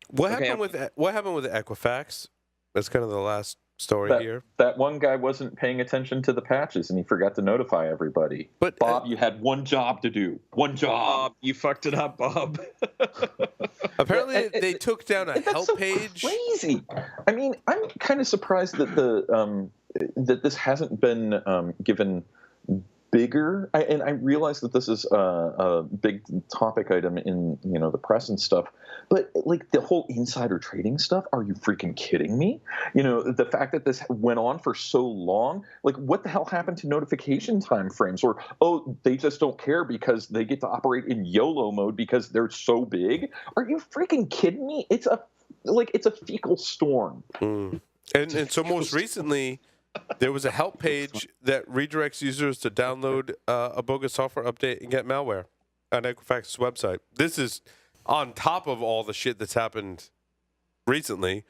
[SPEAKER 1] What happened with Equifax? That's kind of the last story here.
[SPEAKER 4] That one guy wasn't paying attention to the patches, and he forgot to notify everybody. But Bob, you had one job to do. One job.
[SPEAKER 2] Bob, you fucked it up, Bob.
[SPEAKER 1] Apparently, they took down a help page.
[SPEAKER 4] Crazy. I mean, I'm kind of surprised that that this hasn't been given bigger. And I realize that this is a big topic item in the press and stuff. But like the whole insider trading stuff, are you freaking kidding me? The fact that this went on for so long, like what the hell happened to notification time frames? Or, they just don't care because they get to operate in YOLO mode because they're so big. Are you freaking kidding me? It's a fecal storm.
[SPEAKER 1] And so most recently, there was a help page that redirects users to download a bogus software update and get malware on Equifax's website. This is on top of all the shit that's happened recently.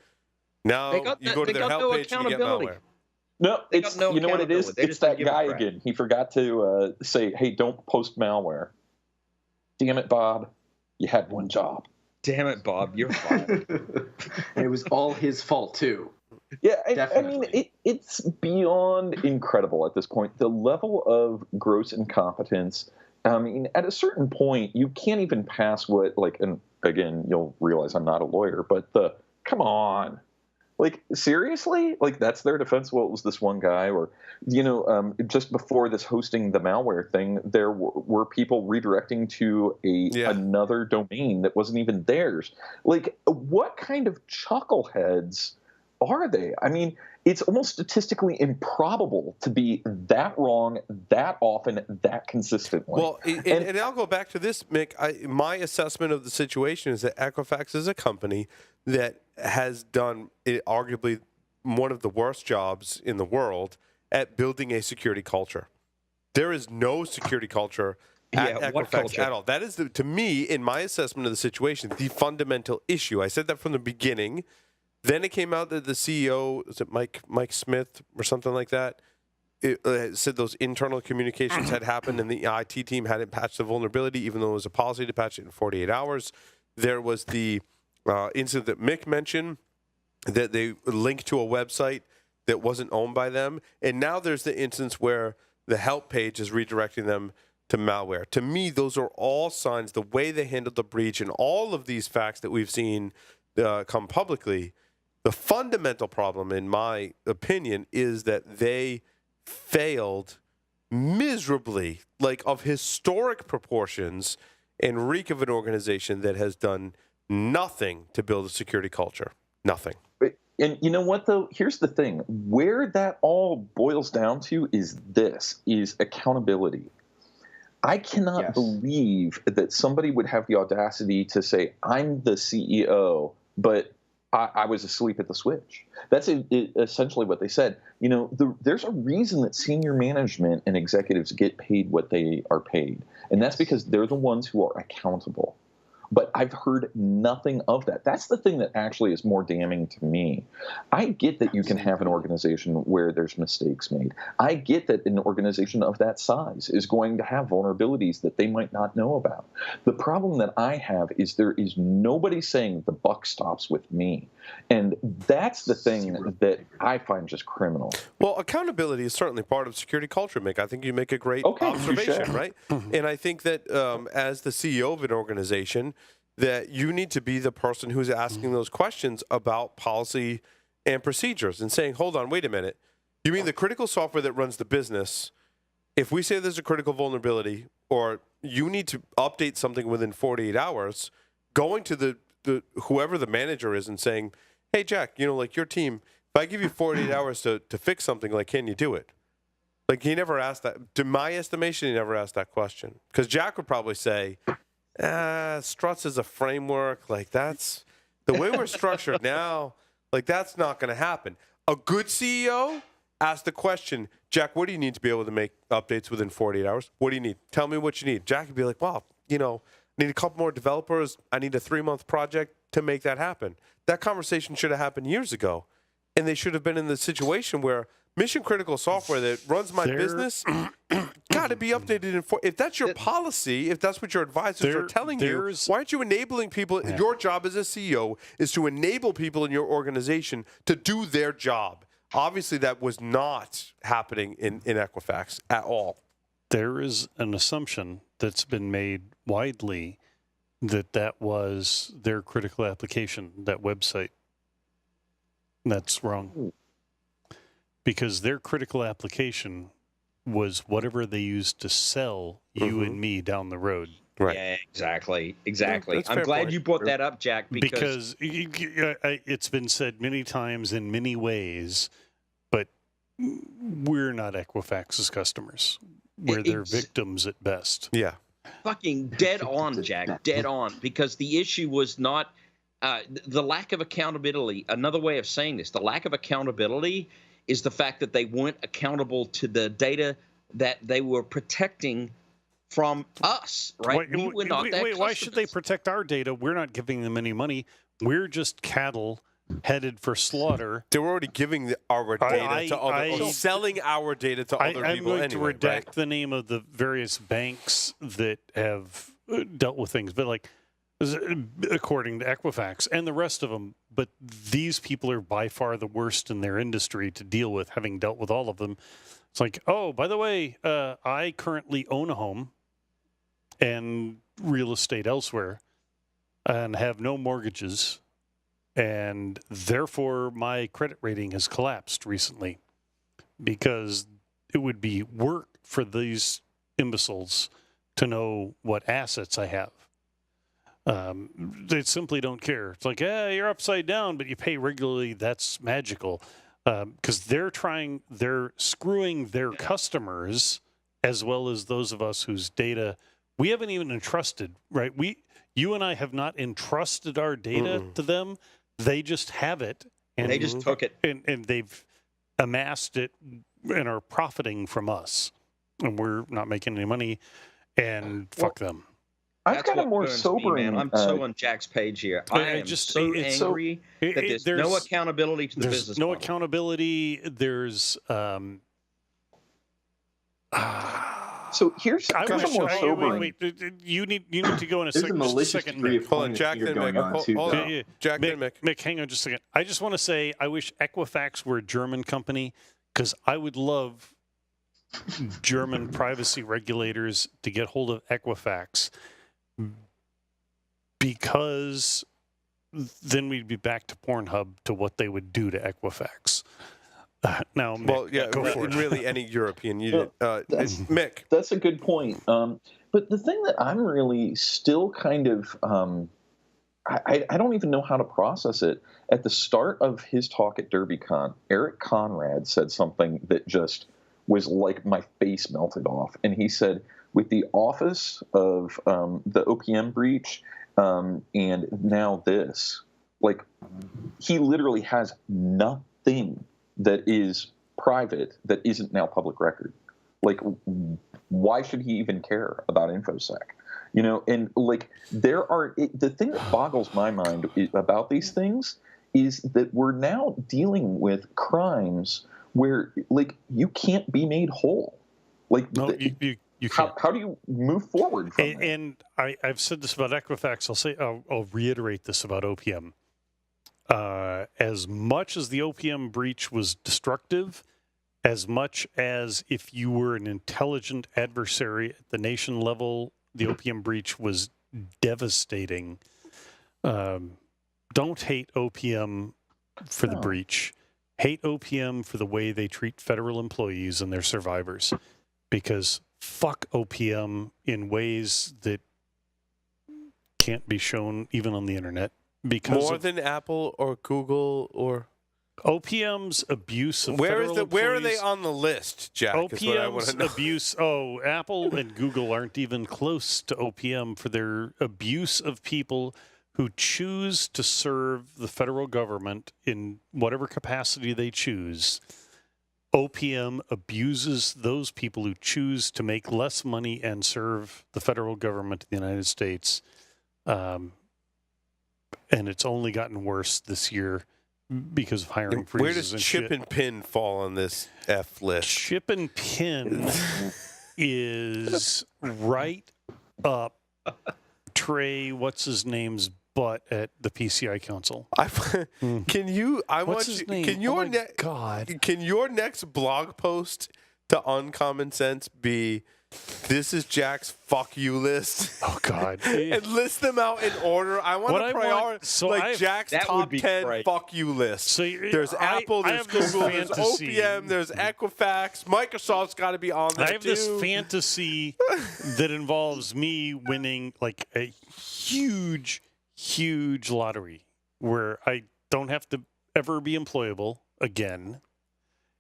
[SPEAKER 1] Now you go to their help page and you get malware.
[SPEAKER 4] No, it's you know what it is? It's that guy again. He forgot to say, hey, don't post malware. Damn it, Bob. You had one job.
[SPEAKER 2] Damn it, Bob. You're fired.
[SPEAKER 5] And it was all his fault, too.
[SPEAKER 4] Yeah, I mean, it's beyond incredible at this point. The level of gross incompetence. I mean, at a certain point, you can't even pass and again, you'll realize I'm not a lawyer, but come on. Like, seriously? Like, that's their defense? Well, it was this one guy, or, just before this hosting the malware thing, there were people redirecting to another domain that wasn't even theirs. Like, what kind of chuckleheads are they? I mean, it's almost statistically improbable to be that wrong that often, that consistently.
[SPEAKER 1] Well, and I'll go back to this, Mick. My assessment of the situation is that Equifax is a company that has done arguably one of the worst jobs in the world at building a security culture. There is no security culture at Equifax at all. That is, to me, in my assessment of the situation, the fundamental issue. I said that from the beginning. Then it came out that the CEO, is it Mike Smith or something like that, it said those internal communications had happened and the IT team hadn't patched the vulnerability, even though it was a policy to patch it in 48 hours. There was the incident that Mick mentioned that they linked to a website that wasn't owned by them. And now there's the instance where the help page is redirecting them to malware. To me, those are all signs, the way they handled the breach and all of these facts that we've seen come publicly. The fundamental problem, in my opinion, is that they failed miserably, like of historic proportions, and reek of an organization that has done nothing to build a security culture. Nothing.
[SPEAKER 4] And you know what, though? Here's the thing. Where that all boils down to is accountability. I cannot believe that somebody would have the audacity to say, I'm the CEO, but I was asleep at the switch. That's essentially what they said. You know, there's a reason that senior management and executives get paid what they are paid, and that's because they're the ones who are accountable. But I've heard nothing of that. That's the thing that actually is more damning to me. I get that you can have an organization where there's mistakes made. I get that an organization of that size is going to have vulnerabilities that they might not know about. The problem that I have is there is nobody saying the buck stops with me. And that's the thing that I find just criminal.
[SPEAKER 1] Well, accountability is certainly part of security culture, Mick. I think you make a great observation, right? And I think that as the CEO of an organization, that you need to be the person who's asking those questions about policy and procedures and saying, hold on, wait a minute. You mean the critical software that runs the business, if we say there's a critical vulnerability or you need to update something within 48 hours, going to the whoever the manager is and saying, hey, Jack, you know, like your team, if I give you 48 hours to fix something, like, can you do it? Like, he never asked that. To my estimation, he never asked that question. Because Jack would probably say, Struts is a framework. Like, that's the way we're structured now. Like, that's not going to happen. A good CEO asked the question, Jack, what do you need to be able to make updates within 48 hours? What do you need? Tell me what you need. Jack would be like, well, you know, I need a couple more developers. I need a 3-month project to make that happen. That conversation should have happened years ago. And they should have been in the situation where mission critical software that runs my business got to be updated. If that's your policy, if that's what your advisors are telling you, why aren't you enabling people? Yeah. Your job as a CEO is to enable people in your organization to do their job. Obviously, that was not happening in Equifax at all.
[SPEAKER 3] There is an assumption that's been made widely that was their critical application, that website. That's wrong. Because their critical application was whatever they used to sell you and me down the road.
[SPEAKER 2] Right. Yeah, exactly. I'm glad you brought that up, Jack,
[SPEAKER 3] because it's been said many times in many ways, but we're not Equifax's customers. We're their victims at best.
[SPEAKER 1] Yeah.
[SPEAKER 2] Fucking dead on, Jack. Dead on. Because the issue was not the lack of accountability. Another way of saying this, the lack of accountability is the fact that they weren't accountable to the data that they were protecting from us, right?
[SPEAKER 3] Why should they protect our data? We're not giving them any money. We're just cattle headed for slaughter.
[SPEAKER 1] They were already giving our data to other, selling our data to other people.
[SPEAKER 3] I'm going to redact
[SPEAKER 1] right?
[SPEAKER 3] the name of the various banks that have dealt with things, but like, according to Equifax and the rest of them, but these people are by far the worst in their industry to deal with, having dealt with all of them. It's like, oh, by the way, I currently own a home and real estate elsewhere and have no mortgages, and therefore my credit rating has collapsed recently because it would be work for these imbeciles to know what assets I have. They simply don't care. It's like, you're upside down, but you pay regularly. That's magical. Because they're screwing their customers as well as those of us whose data we haven't even entrusted, right? You and I have not entrusted our data to them. They just have it. And
[SPEAKER 2] they just took it.
[SPEAKER 3] And they've amassed it and are profiting from us. And we're not making any money. And fuck them.
[SPEAKER 4] I've got a more sobering.
[SPEAKER 2] I'm so on Jack's page here. I am just so angry that there's no accountability to the business.
[SPEAKER 3] There's no accountability. There's
[SPEAKER 4] So here's a more sobering.
[SPEAKER 3] Wait. You need to go in a
[SPEAKER 5] There's a malicious
[SPEAKER 3] second.
[SPEAKER 5] degree of
[SPEAKER 1] Hold on, Jack and Mick. Jack and Mick.
[SPEAKER 3] Mick, hang on just a second. I just want to say I wish Equifax were a German company because I would love German privacy regulators to get hold of Equifax because then we'd be back to Pornhub to what they would do to Equifax. Now, Mick,
[SPEAKER 1] well, yeah, really any European unit. Mick.
[SPEAKER 4] That's a good point. But the thing that I'm really still kind of, I don't even know how to process it. At the start of his talk at DerbyCon, Eric Conrad said something that just was like my face melted off. And he said, with the office of the OPM breach and now this, like, he literally has nothing that is private that isn't now public record. Like, why should he even care about InfoSec? You know, and like the thing that boggles my mind about these things is that we're now dealing with crimes where, like, you can't be made whole. Like,
[SPEAKER 3] no, you can't.
[SPEAKER 4] How do you move forward from that?
[SPEAKER 3] And I've said this about Equifax. I'll reiterate this about OPM. As much as the OPM breach was destructive, as much as if you were an intelligent adversary at the nation level, the OPM breach was devastating. Don't hate OPM for the breach. Hate OPM for the way they treat federal employees and their survivors. Because fuck OPM in ways that can't be shown even on the internet. Because
[SPEAKER 1] more than Apple or Google or
[SPEAKER 3] OPM's abuse of federal employees.
[SPEAKER 1] Where are they on the list, Jack?
[SPEAKER 3] OPM's abuse. Oh, Apple and Google aren't even close to OPM for their abuse of people who choose to serve the federal government in whatever capacity they choose. OPM abuses those people who choose to make less money and serve the federal government in the United States. And it's only gotten worse this year because of hiring freezes.
[SPEAKER 1] Where does Chip and Pin fall on this F list?
[SPEAKER 3] Chip and Pin is right up Trey, what's his name's butt at the PCI Council.
[SPEAKER 1] Can you?
[SPEAKER 3] What's his name?
[SPEAKER 1] Can your
[SPEAKER 3] God?
[SPEAKER 1] Can your next blog post to Uncommon Sense be? This is Jack's fuck you list.
[SPEAKER 3] Oh, God.
[SPEAKER 1] And list them out in order. I want to prioritize Jack's top 10 fuck you list. So there's Apple, there's Google, there's OPM, there's Equifax. Microsoft's got to be on there,
[SPEAKER 3] I have this fantasy that involves me winning like a huge, huge lottery where I don't have to ever be employable again.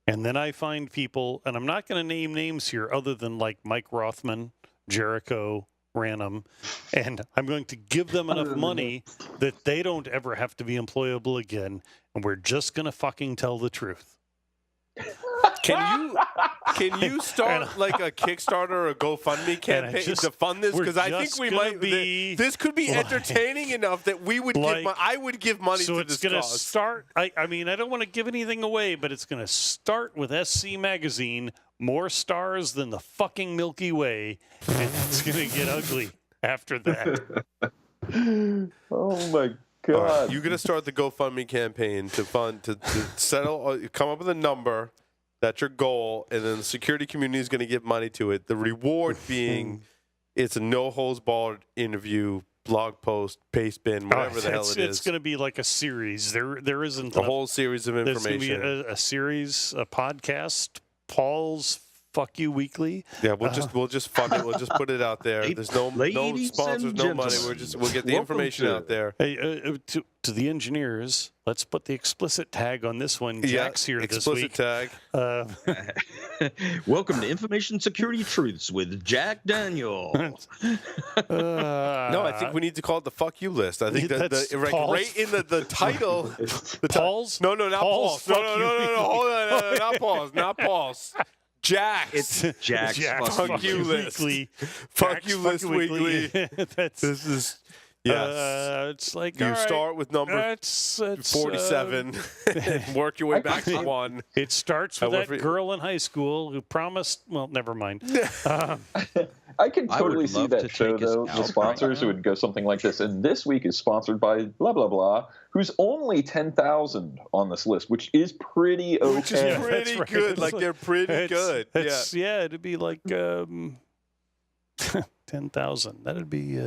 [SPEAKER 3] And then I find people, and I'm not going to name names here other than like Mike Rothman, Jericho, Ranum, and I'm going to give them enough money that they don't ever have to be employable again, and we're just going to fucking tell the truth.
[SPEAKER 1] Can you start like a Kickstarter or a GoFundMe campaign to fund this? Because I think we might be. This could be entertaining enough that we would I would give money to this cause. So
[SPEAKER 3] it's going to start. I mean, I don't want to give anything away, but it's going to start with SC Magazine, more stars than the fucking Milky Way, and it's going to get ugly after that.
[SPEAKER 4] Oh my God!
[SPEAKER 1] You're going to start the GoFundMe campaign to fund to settle, come up with a number. That's your goal, and then the security community is going to give money to it. The reward being it's a no-holds-barred interview, blog post, paste bin, whatever the hell it is.
[SPEAKER 3] It's going to be like a series. There isn't
[SPEAKER 1] a whole series of information.
[SPEAKER 3] There's going to be a series, a podcast, Paul's Fuck You Weekly.
[SPEAKER 1] Yeah, we'll just fuck it. We'll just put it out there. There's no sponsors, no money. We'll get the information out there.
[SPEAKER 3] Hey, to the engineers, let's put the explicit tag on this one. Jack's here this week.
[SPEAKER 1] Explicit
[SPEAKER 2] tag. Welcome to Information Security Truths with Jack Daniel.
[SPEAKER 1] No, I think we need to call it the Fuck You list. I think that's right in the title.
[SPEAKER 3] Paul's?
[SPEAKER 1] No, not Paul's. No. Hold on, not Paul's. Not Paul's. Jack's.
[SPEAKER 2] It's Jack's
[SPEAKER 1] Fuck You List.
[SPEAKER 3] Weekly.
[SPEAKER 1] Fuck You List Weekly.
[SPEAKER 3] This
[SPEAKER 1] is Yes.
[SPEAKER 3] It's like
[SPEAKER 1] you start with number 47 and work your way back to 1.
[SPEAKER 3] It starts with that girl in high school who promised. Well, never mind.
[SPEAKER 4] I can totally see that show, though. The sponsors would go something like this. And this week is sponsored by blah, blah, blah, who's only 10,000 on this list, which is pretty okay.
[SPEAKER 1] Which is pretty good. Like, they're pretty good.
[SPEAKER 3] Yeah, it'd be like 10,000. That'd be...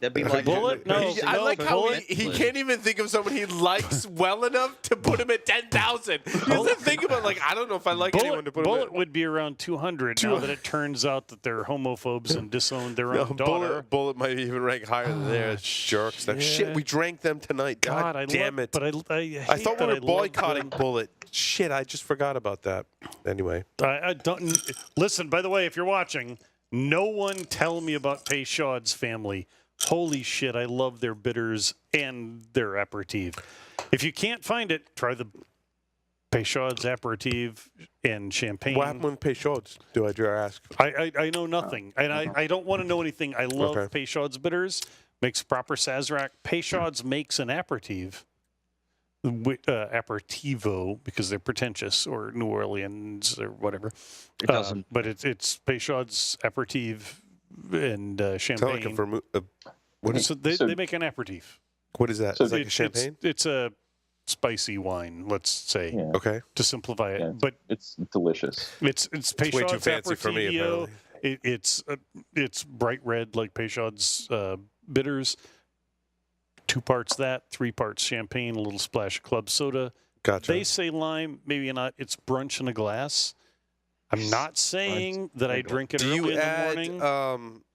[SPEAKER 2] That'd be like
[SPEAKER 3] Bullet. No,
[SPEAKER 1] I like how he can't even think of someone he likes well enough to put him at 10,000. He doesn't think about I don't know if I like anyone to put him at.
[SPEAKER 3] Bullet would be around 200 now that it turns out that they're homophobes and disown their own daughter.
[SPEAKER 1] Bullet might even rank higher than theirs. Jerks. Yeah. Shit, we drank them tonight. God damn it.
[SPEAKER 3] But I
[SPEAKER 1] thought we were boycotting Bullet. Shit, I just forgot about that. Anyway.
[SPEAKER 3] I don't listen, by the way, if you're watching, no one tell me about Peychaud's family. Holy shit, I love their bitters and their aperitif. If you can't find it, try the Peychaud's aperitif and champagne.
[SPEAKER 1] What happened with Peychaud's, do I dare ask?
[SPEAKER 3] I know nothing, and I don't want to know anything. I love Peychaud's bitters, makes proper Sazerac. Peychaud's makes an aperitif, aperitivo, because they're pretentious, or New Orleans, or whatever.
[SPEAKER 2] It doesn't.
[SPEAKER 3] But it's Peychaud's aperitif and champagne. They make an aperitif.
[SPEAKER 1] What is that?
[SPEAKER 4] So
[SPEAKER 1] it's like a champagne?
[SPEAKER 3] It's a spicy wine, let's say.
[SPEAKER 4] Yeah.
[SPEAKER 1] Okay.
[SPEAKER 3] To simplify it,
[SPEAKER 4] Yeah,
[SPEAKER 3] but
[SPEAKER 4] it's delicious.
[SPEAKER 3] It's Peychaud's
[SPEAKER 1] way too fancy for me, apparently.
[SPEAKER 3] It's bright red like Peychaud's bitters. 2 parts that, 3 parts champagne, a little splash of club soda.
[SPEAKER 1] Gotcha.
[SPEAKER 3] They say lime, maybe not. It's brunch in a glass. I'm not saying that I drink it early in the morning.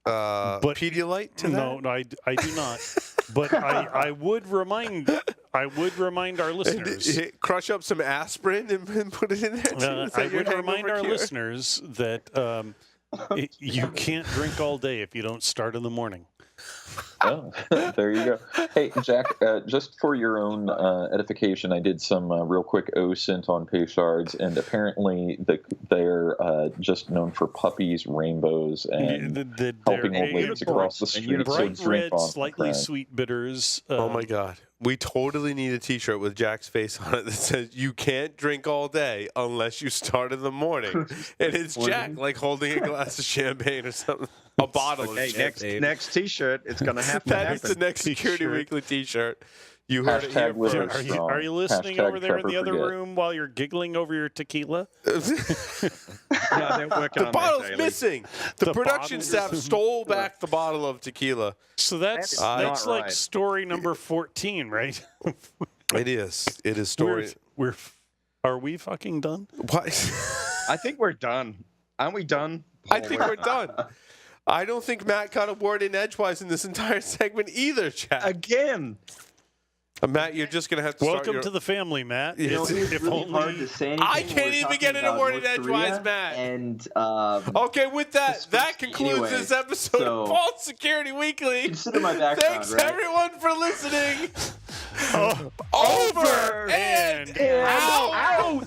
[SPEAKER 1] But Pedialyte to that?
[SPEAKER 3] No, I do not. But I would remind our listeners.
[SPEAKER 1] Crush up some aspirin and put it in there.
[SPEAKER 3] I would remind our listeners that you can't drink all day if you don't start in the morning.
[SPEAKER 4] Oh, there you go. Hey, Jack, just for your own edification, I did some real quick OSINT on Peychaud's, and apparently they're just known for puppies, rainbows, and helping old ladies across the street.
[SPEAKER 3] Bright red, slightly sweet bitters.
[SPEAKER 1] Oh, my God. We totally need a T-shirt with Jack's face on it that says, "You can't drink all day unless you start in the morning." And it's Jack, like, holding a glass of champagne or something. A bottle of champagne.
[SPEAKER 2] Next T-shirt, it's going to happen.
[SPEAKER 1] That is the next Security Weekly T-shirt. You heard it here first.
[SPEAKER 3] Are you listening over there in the other room while you're giggling over your tequila?
[SPEAKER 2] Yeah, they're working
[SPEAKER 1] the
[SPEAKER 2] on
[SPEAKER 1] bottle's
[SPEAKER 2] that
[SPEAKER 1] missing. The production staff stole back the bottle of tequila.
[SPEAKER 3] So that's like story number 14, right?
[SPEAKER 1] It is. It is story.
[SPEAKER 3] Are we fucking done?
[SPEAKER 1] What?
[SPEAKER 2] I think we're done. Aren't we done?
[SPEAKER 1] I think we're done. I don't think Matt got a word in edgewise in this entire segment either, Jack.
[SPEAKER 2] Again.
[SPEAKER 1] Matt, you're just going to have to
[SPEAKER 3] Welcome to the family, Matt.
[SPEAKER 5] It's really hard to say anything.
[SPEAKER 1] I can't even get in a word in edgewise, Matt.
[SPEAKER 5] And,
[SPEAKER 1] okay, with that, that concludes this episode of False Security Weekly.
[SPEAKER 5] Consider my background,
[SPEAKER 1] Thanks, everyone, for listening. Over and out.